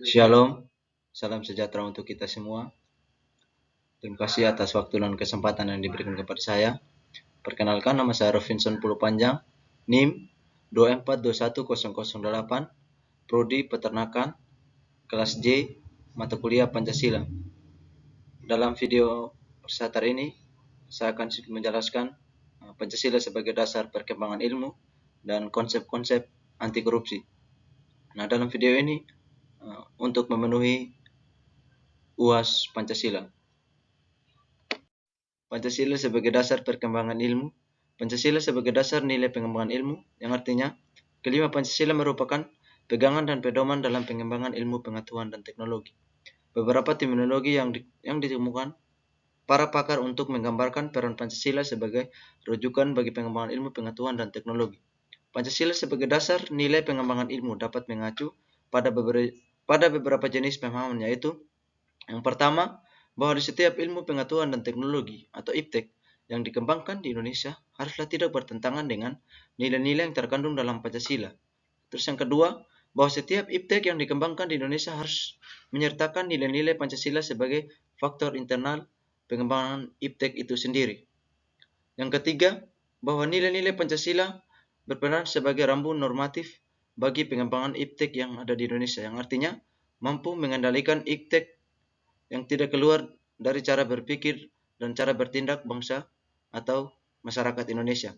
Shalom, salam sejahtera untuk kita semua. Terima kasih atas waktu dan kesempatan yang diberikan kepada saya. Perkenalkan, nama saya Rovinson Pulu Panjang, NIM 2421008, Prodi Peternakan, kelas J, mata kuliah Pancasila. Dalam video saat ini, saya akan menjelaskan Pancasila sebagai dasar perkembangan ilmu dan konsep-konsep anti korupsi. Nah, dalam video ini untuk memenuhi UAS Pancasila. Pancasila sebagai dasar perkembangan ilmu. Pancasila sebagai dasar nilai pengembangan ilmu, yang artinya kelima Pancasila merupakan pegangan dan pedoman dalam pengembangan ilmu pengetahuan dan teknologi. Beberapa terminologi yang ditemukan para pakar untuk menggambarkan peran Pancasila sebagai rujukan bagi pengembangan ilmu pengetahuan dan teknologi. Pancasila sebagai dasar nilai pengembangan ilmu dapat mengacu pada beberapa jenis pemahaman, yaitu yang pertama, bahwa di setiap ilmu pengetahuan dan teknologi atau IPTEK yang dikembangkan di Indonesia haruslah tidak bertentangan dengan nilai-nilai yang terkandung dalam Pancasila. Terus yang kedua, bahwa setiap IPTEK yang dikembangkan di Indonesia harus menyertakan nilai-nilai Pancasila sebagai faktor internal pengembangan IPTEK itu sendiri. Yang ketiga, bahwa nilai-nilai Pancasila berperan sebagai rambu normatif bagi pengembangan IPTEK yang ada di Indonesia, yang artinya mampu mengendalikan IPTEK yang tidak keluar dari cara berpikir dan cara bertindak bangsa atau masyarakat Indonesia.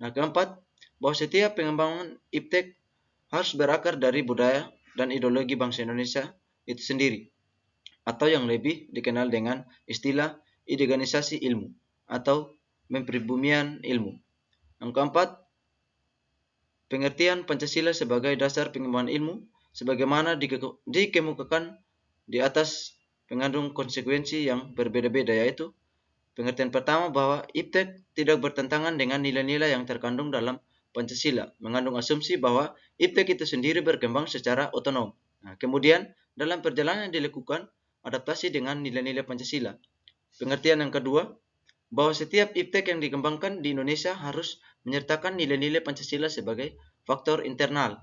Nah, keempat, bahwa setiap pengembangan IPTEK harus berakar dari budaya dan ideologi bangsa Indonesia itu sendiri, atau yang lebih dikenal dengan istilah ideganisasi ilmu atau mempribumian ilmu. Yang keempat, pengertian Pancasila sebagai dasar pengembangan ilmu sebagaimana dikemukakan di atas mengandung konsekuensi yang berbeda-beda, yaitu pengertian pertama bahwa IPTEK tidak bertentangan dengan nilai-nilai yang terkandung dalam Pancasila, mengandung asumsi bahwa IPTEK itu sendiri berkembang secara otonom. Nah, kemudian dalam perjalanan dilakukan adaptasi dengan nilai-nilai Pancasila. Pengertian yang kedua, bahwa setiap IPTEK yang dikembangkan di Indonesia harus menyertakan nilai-nilai Pancasila sebagai faktor internal,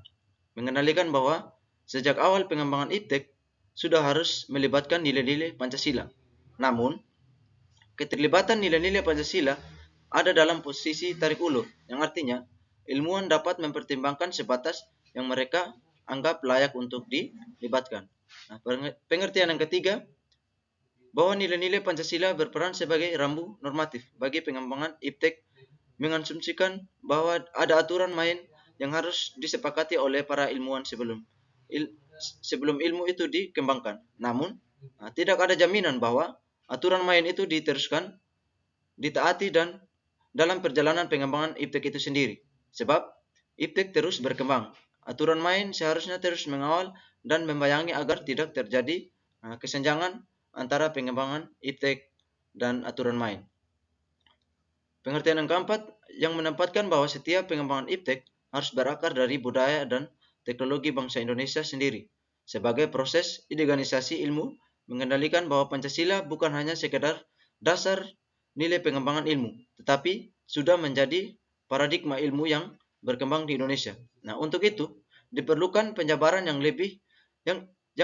mengendalikan bahwa sejak awal pengembangan IPTEK sudah harus melibatkan nilai-nilai Pancasila. Namun, keterlibatan nilai-nilai Pancasila ada dalam posisi tarik ulur, yang artinya ilmuwan dapat mempertimbangkan sebatas yang mereka anggap layak untuk dilibatkan. Nah, pengertian yang ketiga, bahwa nilai-nilai Pancasila berperan sebagai rambu normatif bagi pengembangan IPTEK, mengasumsikan bahwa ada aturan main yang harus disepakati oleh para ilmuwan sebelum ilmu itu dikembangkan. Namun, tidak ada jaminan bahwa aturan main itu diteruskan, ditaati dan dalam perjalanan pengembangan IPTEK itu sendiri. Sebab IPTEK terus berkembang. Aturan main seharusnya terus mengawal dan membayangi agar tidak terjadi kesenjangan antara pengembangan IPTEK dan aturan main. Pengertian yang keempat, yang menempatkan bahwa setiap pengembangan IPTEK harus berakar dari budaya dan teknologi bangsa Indonesia sendiri. Sebagai proses ideganisasi ilmu, mengendalikan bahwa Pancasila bukan hanya sekedar dasar nilai pengembangan ilmu, tetapi sudah menjadi paradigma ilmu yang berkembang di Indonesia. Nah, untuk itu diperlukan penjabaran yang lebih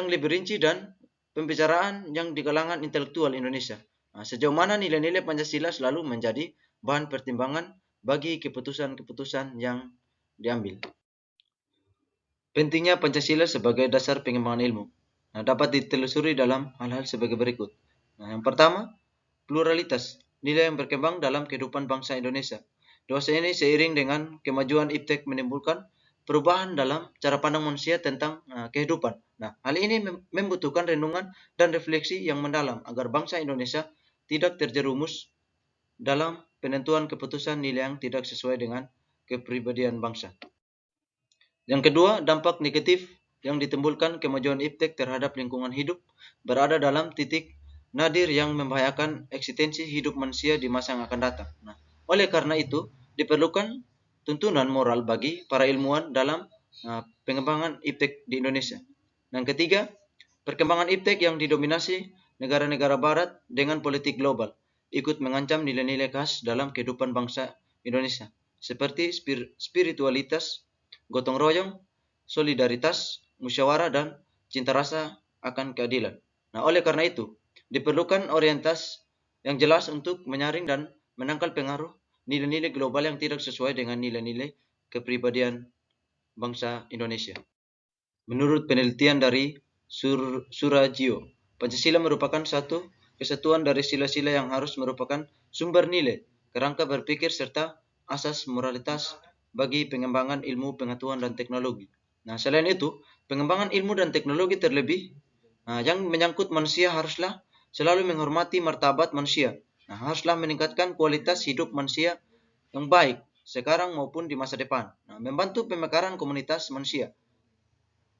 rinci dan pembicaraan yang di kalangan intelektual Indonesia. Nah, sejauh mana nilai-nilai Pancasila selalu menjadi bahan pertimbangan bagi keputusan-keputusan yang diambil. Pentingnya Pancasila sebagai dasar pengembangan ilmu. Nah, dapat ditelusuri dalam hal-hal sebagai berikut. Nah, yang pertama, pluralitas, nilai yang berkembang dalam kehidupan bangsa Indonesia. Dosa ini seiring dengan kemajuan IPTEK menimbulkan perubahan dalam cara pandang manusia tentang kehidupan. Nah, hal ini membutuhkan renungan dan refleksi yang mendalam agar bangsa Indonesia tidak terjerumus dalam penentuan keputusan nilai yang tidak sesuai dengan kepribadian bangsa. Yang kedua, dampak negatif yang ditimbulkan kemajuan IPTEK terhadap lingkungan hidup berada dalam titik nadir yang membahayakan eksistensi hidup manusia di masa yang akan datang. Nah, oleh karena itu, diperlukan tuntunan moral bagi para ilmuwan dalam pengembangan IPTEK di Indonesia. Yang ketiga, perkembangan IPTEK yang didominasi negara-negara barat dengan politik global ikut mengancam nilai-nilai khas dalam kehidupan bangsa Indonesia, seperti spiritualitas, gotong royong, solidaritas, musyawarah, dan cinta rasa akan keadilan. Nah, oleh karena itu, diperlukan orientasi yang jelas untuk menyaring dan menangkal pengaruh nilai-nilai global yang tidak sesuai dengan nilai-nilai kepribadian bangsa Indonesia. Menurut penelitian dari Surajio, Pancasila merupakan satu kesatuan dari sila-sila yang harus merupakan sumber nilai, kerangka berpikir, serta asas moralitas bagi pengembangan ilmu pengetahuan dan teknologi. Nah, selain itu, pengembangan ilmu dan teknologi terlebih yang menyangkut manusia haruslah selalu menghormati martabat manusia. Nah, haruslah meningkatkan kualitas hidup manusia yang baik sekarang maupun di masa depan. Nah, membantu pemekaran komunitas manusia,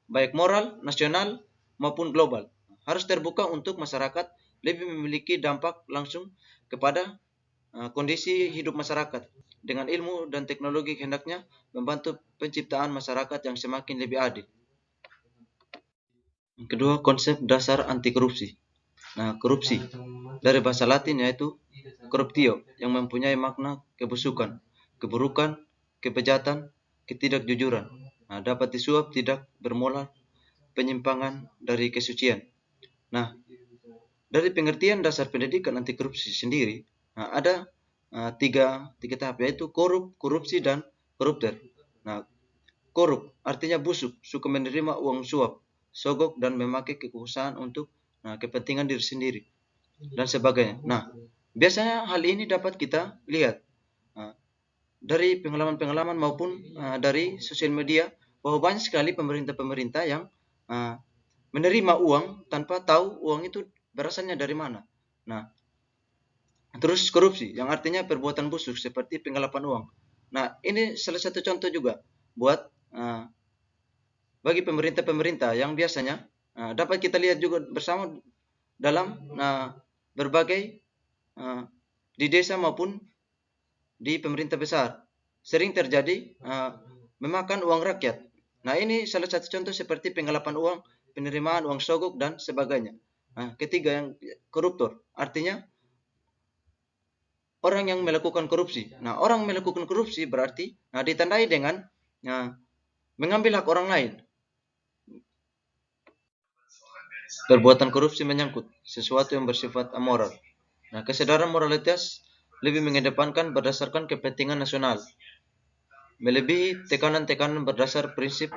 baik moral, nasional, maupun global. Harus terbuka untuk masyarakat lebih memiliki dampak langsung kepada kondisi hidup masyarakat. Dengan ilmu dan teknologi hendaknya membantu penciptaan masyarakat yang semakin lebih adil. Yang kedua, konsep dasar anti korupsi. Nah, korupsi dari bahasa Latin yaitu corruptio yang mempunyai makna kebusukan, keburukan, kebejatan, ketidakjujuran. Nah, dapat disuap, tidak bermoral, penyimpangan dari kesucian. Nah, dari pengertian dasar pendidikan anti korupsi sendiri, ada tiga tahap, yaitu korup, korupsi, dan korupter. Nah, korup artinya busuk, suka menerima uang suap, sogok, dan memakai kekuasaan untuk kepentingan diri sendiri dan sebagainya. Nah, biasanya hal ini dapat kita lihat dari pengalaman-pengalaman maupun dari sosial media, bahwa banyak sekali pemerintah-pemerintah yang menerima uang tanpa tahu uang itu berasalnya dari mana. Nah, terus korupsi yang artinya perbuatan busuk seperti penggelapan uang. Nah, ini salah satu contoh juga buat bagi pemerintah-pemerintah yang biasanya dapat kita lihat juga bersama dalam berbagai di desa maupun di pemerintah besar sering terjadi memakan uang rakyat. Nah, ini salah satu contoh seperti penggelapan uang, penerimaan uang sogok, dan sebagainya. Nah, ketiga yang koruptor artinya orang yang melakukan korupsi. Nah, orang melakukan korupsi berarti ditandai dengan mengambil hak orang lain. Perbuatan korupsi menyangkut sesuatu yang bersifat amoral. Nah, kesadaran moralitas lebih mengedepankan berdasarkan kepentingan nasional, melebihi tekanan-tekanan berdasar prinsip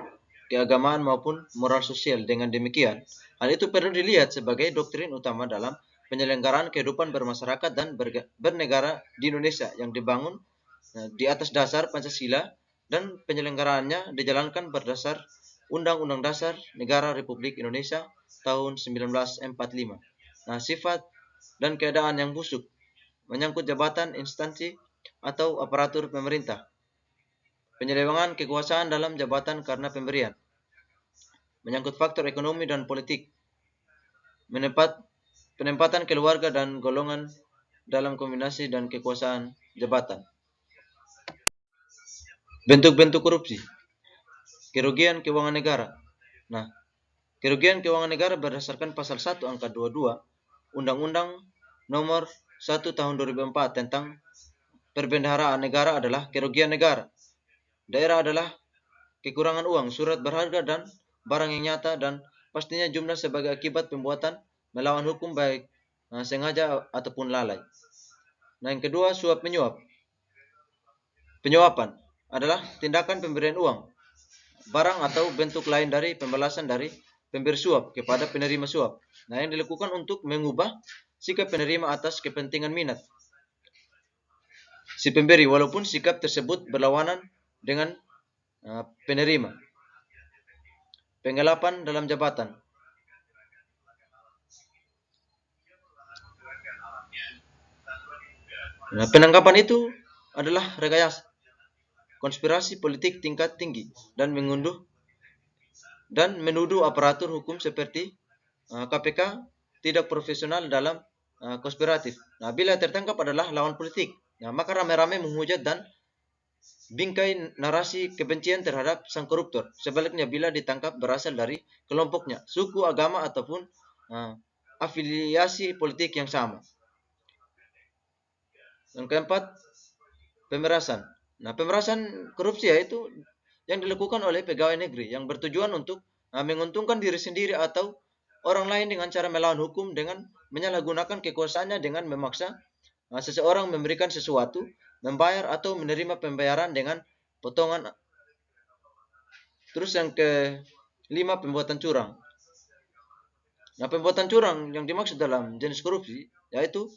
keagamaan maupun moral sosial. Dengan demikian, hal itu perlu dilihat sebagai doktrin utama dalam penyelenggaraan kehidupan bermasyarakat dan bernegara di Indonesia yang dibangun di atas dasar Pancasila dan penyelenggaraannya dijalankan berdasar Undang-Undang Dasar Negara Republik Indonesia tahun 1945. Nah, sifat dan keadaan yang busuk menyangkut jabatan, instansi, atau aparatur pemerintah. Penyelewengan kekuasaan dalam jabatan karena pemberian. Menyangkut faktor ekonomi dan politik. Penempatan keluarga dan golongan dalam kombinasi dan kekuasaan jabatan. Bentuk-bentuk korupsi. Kerugian keuangan negara. Nah, kerugian keuangan negara berdasarkan pasal 1 angka 22 Undang-Undang Nomor 1 Tahun 2004 tentang perbendaharaan negara adalah kerugian negara. Daerah adalah kekurangan uang, surat berharga, dan barang yang nyata dan pastinya jumlah sebagai akibat pembuatan melawan hukum baik sengaja ataupun lalai. Nah, yang kedua, suap menyuap. Penyuapan adalah tindakan pemberian uang, barang atau bentuk lain dari pembalasan dari pemberi suap kepada penerima suap. Nah, yang dilakukan untuk mengubah sikap penerima atas kepentingan minat si pemberi, walaupun sikap tersebut berlawanan dengan penerima. Penggelapan dalam jabatan. Nah, penangkapan itu adalah rekayasa konspirasi politik tingkat tinggi dan menuduh aparatur hukum seperti KPK tidak profesional dalam konspiratif. Nah, bila tertangkap adalah lawan politik, maka rame-rame menghujat dan bingkai narasi kebencian terhadap sang koruptor. Sebaliknya, bila ditangkap berasal dari kelompoknya, suku, agama, ataupun afiliasi politik yang sama. Yang keempat, pemerasan. Nah, pemerasan korupsi yaitu yang dilakukan oleh pegawai negeri yang bertujuan untuk menguntungkan diri sendiri atau orang lain dengan cara melawan hukum dengan menyalahgunakan kekuasaannya dengan memaksa seseorang memberikan sesuatu, membayar atau menerima pembayaran dengan potongan. Terus yang kelima, pembuatan curang. Nah, pembuatan curang yang dimaksud dalam jenis korupsi yaitu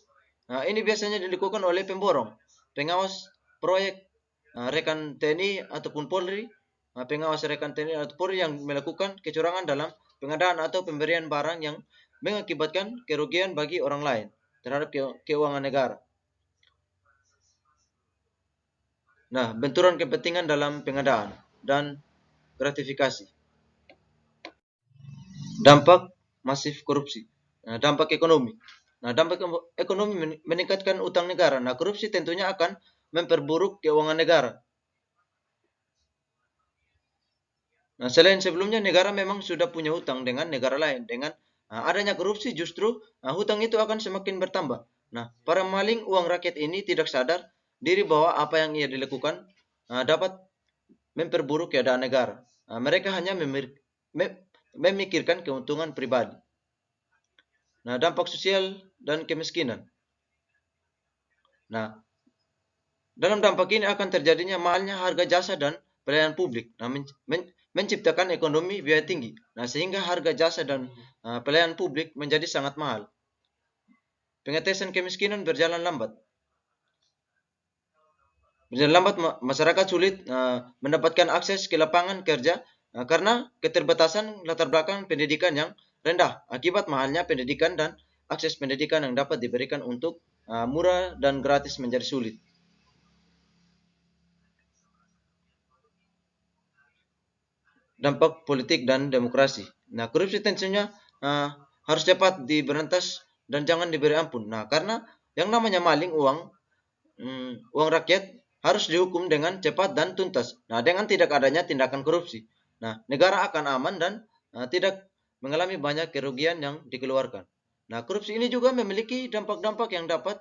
ini biasanya dilakukan oleh pemborong, pengawas proyek, rekan TNI ataupun Polri, pengawas rekan TNI atau Polri yang melakukan kecurangan dalam pengadaan atau pemberian barang yang mengakibatkan kerugian bagi orang lain terhadap keuangan negara. Nah, benturan kepentingan dalam pengadaan dan gratifikasi. Dampak masif korupsi. Nah, dampak ekonomi. Nah, dampak ekonomi meningkatkan utang negara. Nah, korupsi tentunya akan memperburuk keuangan negara. Nah, selain sebelumnya negara memang sudah punya hutang dengan negara lain. Dengan adanya korupsi justru hutang itu akan semakin bertambah. Nah, para maling uang rakyat ini tidak sadar diri bahwa apa yang ia dilakukan dapat memperburuk keadaan negara. Mereka hanya memikirkan keuntungan pribadi. Nah, dampak sosial dan kemiskinan. Nah, dalam dampak ini akan terjadinya mahalnya harga jasa dan pelayanan publik. Nah, menciptakan ekonomi biaya tinggi. Nah, sehingga harga jasa dan pelayanan publik menjadi sangat mahal. Pengetesan kemiskinan berjalan lambat. Berjalan lambat, masyarakat sulit mendapatkan akses ke lapangan kerja karena keterbatasan latar belakang pendidikan yang rendah akibat mahalnya pendidikan dan akses pendidikan yang dapat diberikan untuk murah dan gratis menjadi sulit. Dampak politik dan demokrasi. Nah, korupsi tentunya harus cepat diberantas dan jangan diberi ampun. Nah, karena yang namanya maling uang rakyat harus dihukum dengan cepat dan tuntas. Nah, dengan tidak adanya tindakan korupsi, nah, negara akan aman dan tidak mengalami banyak kerugian yang dikeluarkan. Nah, korupsi ini juga memiliki dampak-dampak yang dapat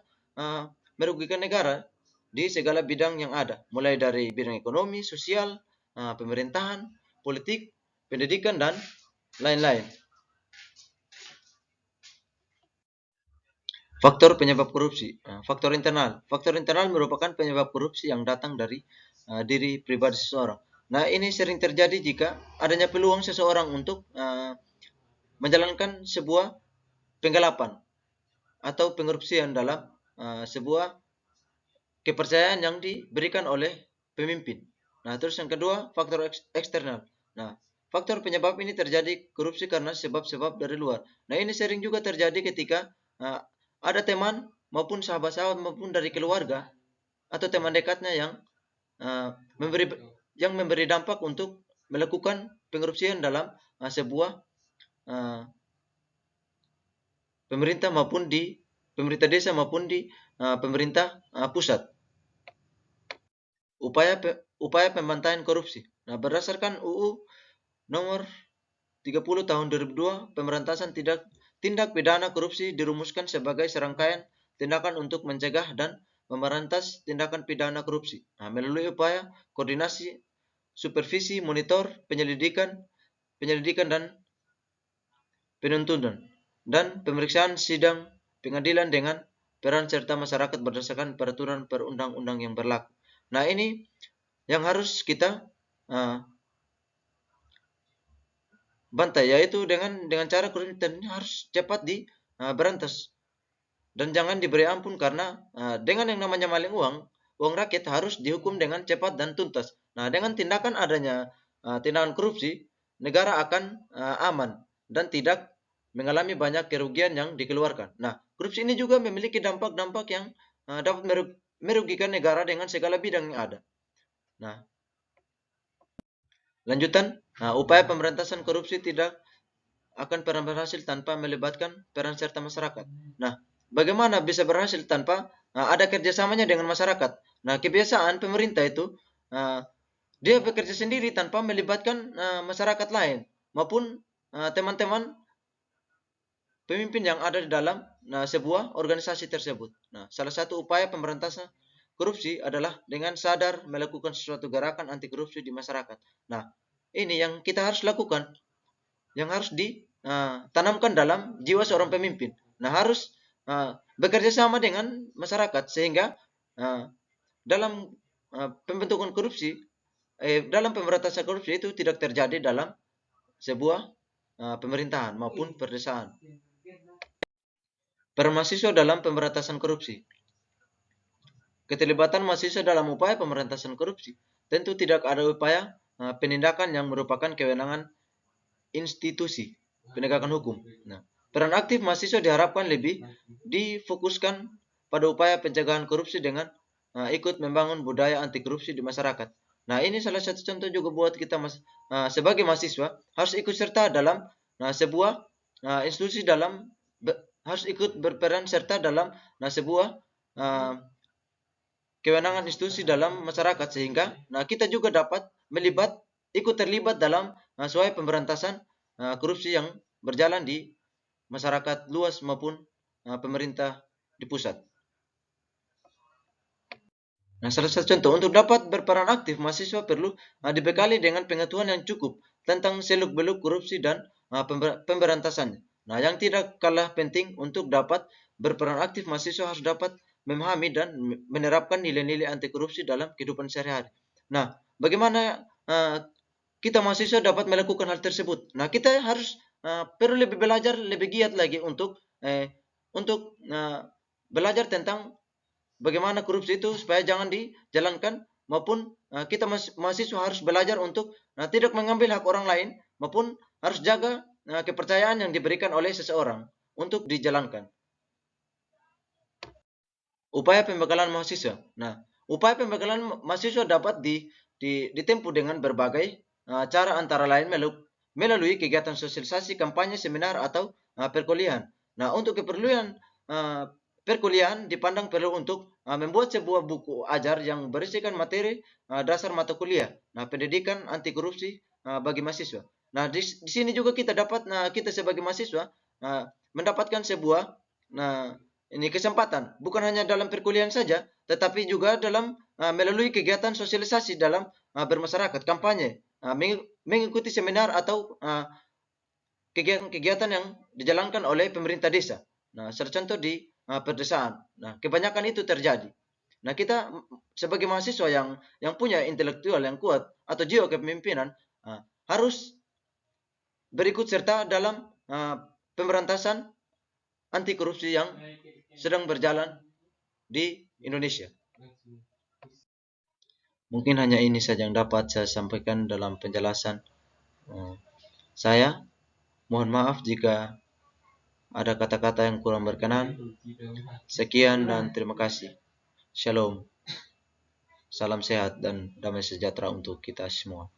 merugikan negara di segala bidang yang ada, mulai dari bidang ekonomi, sosial, pemerintahan, politik, pendidikan, dan lain-lain. Faktor penyebab korupsi. Faktor internal. Faktor internal merupakan penyebab korupsi yang datang dari diri pribadi seseorang. Nah, ini sering terjadi jika adanya peluang seseorang untuk menjalankan sebuah penggelapan atau pengkorupsian dalam sebuah kepercayaan yang diberikan oleh pemimpin. Nah, terus yang kedua, faktor eksternal. Nah, faktor penyebab ini terjadi korupsi karena sebab-sebab dari luar. Nah, ini sering juga terjadi ketika ada teman maupun sahabat-sahabat maupun dari keluarga atau teman dekatnya yang memberi dampak untuk melakukan pengkorupsian dalam sebuah pemerintah maupun di pemerintah desa maupun di pemerintah pusat. Upaya pembantaian korupsi. Nah, berdasarkan UU nomor 30 tahun 2002, pemberantasan tindak pidana korupsi dirumuskan sebagai serangkaian tindakan untuk mencegah dan memberantas tindakan pidana korupsi. Nah, melalui upaya koordinasi, supervisi, monitor, penyelidikan dan penuntutan, dan pemeriksaan sidang pengadilan dengan peran serta masyarakat berdasarkan peraturan perundang-undang yang berlaku. Nah, ini yang harus kita bantai, yaitu dengan cara korupsi harus cepat diberantas dan jangan diberi ampun karena dengan yang namanya maling uang rakyat harus dihukum dengan cepat dan tuntas. Nah, dengan tindakan adanya tindakan korupsi, negara akan aman dan tidak mengalami banyak kerugian yang dikeluarkan. Nah, korupsi ini juga memiliki dampak-dampak yang dapat merugikan negara dengan segala bidang yang ada. Nah, lanjutan, upaya pemberantasan korupsi tidak akan pernah berhasil tanpa melibatkan peran serta masyarakat. Nah, bagaimana bisa berhasil tanpa ada kerjasamanya dengan masyarakat? Nah, kebiasaan pemerintah itu dia bekerja sendiri tanpa melibatkan masyarakat lain maupun teman-teman pemimpin yang ada di dalam sebuah organisasi tersebut. Nah, salah satu upaya pemberantasan korupsi adalah dengan sadar melakukan sesuatu gerakan anti korupsi di masyarakat. Nah, ini yang kita harus lakukan. yang harus ditanamkan dalam jiwa seorang pemimpin. Nah, harus bekerja sama dengan masyarakat sehingga dalam pembentukan korupsi, dalam pemberantasan korupsi itu tidak terjadi dalam sebuah pemerintahan maupun perdesaan. Peran mahasiswa dalam pemberantasan korupsi. Keterlibatan mahasiswa dalam upaya pemberantasan korupsi tentu tidak ada upaya penindakan yang merupakan kewenangan institusi penegakan hukum. Nah, peran aktif mahasiswa diharapkan lebih difokuskan pada upaya pencegahan korupsi dengan ikut membangun budaya anti korupsi di masyarakat. Nah, ini salah satu contoh juga buat kita sebagai mahasiswa harus ikut serta dalam sebuah institusi harus ikut berperan serta dalam sebuah kewenangan institusi dalam masyarakat sehingga kita juga dapat ikut terlibat dalam suai pemberantasan korupsi yang berjalan di masyarakat luas maupun pemerintah di pusat. Nah, salah satu contoh untuk dapat berperan aktif mahasiswa perlu dibekali dengan pengetahuan yang cukup tentang seluk-beluk korupsi dan pemberantasannya. Nah, yang tidak kalah penting untuk dapat berperan aktif mahasiswa harus dapat memahami dan menerapkan nilai-nilai anti korupsi dalam kehidupan sehari-hari. Nah, bagaimana kita mahasiswa dapat melakukan hal tersebut? Nah, kita harus perlu lebih belajar lebih giat lagi untuk belajar tentang bagaimana korupsi itu supaya jangan dijalankan, maupun kita mahasiswa harus belajar untuk tidak mengambil hak orang lain, maupun harus jaga kepercayaan yang diberikan oleh seseorang untuk dijalankan. Upaya pembekalan mahasiswa. Nah, upaya pembekalan mahasiswa dapat ditempuh dengan berbagai cara, antara lain melalui kegiatan sosialisasi, kampanye, seminar, atau perkuliahan. Nah, untuk keperluan perkuliahan dipandang perlu untuk membuat sebuah buku ajar yang berisikan materi dasar mata kuliah. Nah, pendidikan anti korupsi bagi mahasiswa. Nah, di sini juga kita dapat kita sebagai mahasiswa mendapatkan sebuah ini kesempatan bukan hanya dalam perkuliahan saja, tetapi juga dalam melalui kegiatan sosialisasi dalam bermasyarakat, kampanye, mengikuti seminar atau kegiatan-kegiatan yang dijalankan oleh pemerintah desa. Nah, contoh di perdesaan. Nah, kebanyakan itu terjadi. Nah, kita sebagai mahasiswa yang punya intelektual yang kuat atau jiwa kepemimpinan harus berikut serta dalam pemberantasan anti korupsi yang sedang berjalan di Indonesia. Mungkin hanya ini saja yang dapat saya sampaikan dalam penjelasan saya. Mohon maaf jika ada kata-kata yang kurang berkenan. Sekian dan terima kasih. Shalom. Salam sehat dan damai sejahtera untuk kita semua.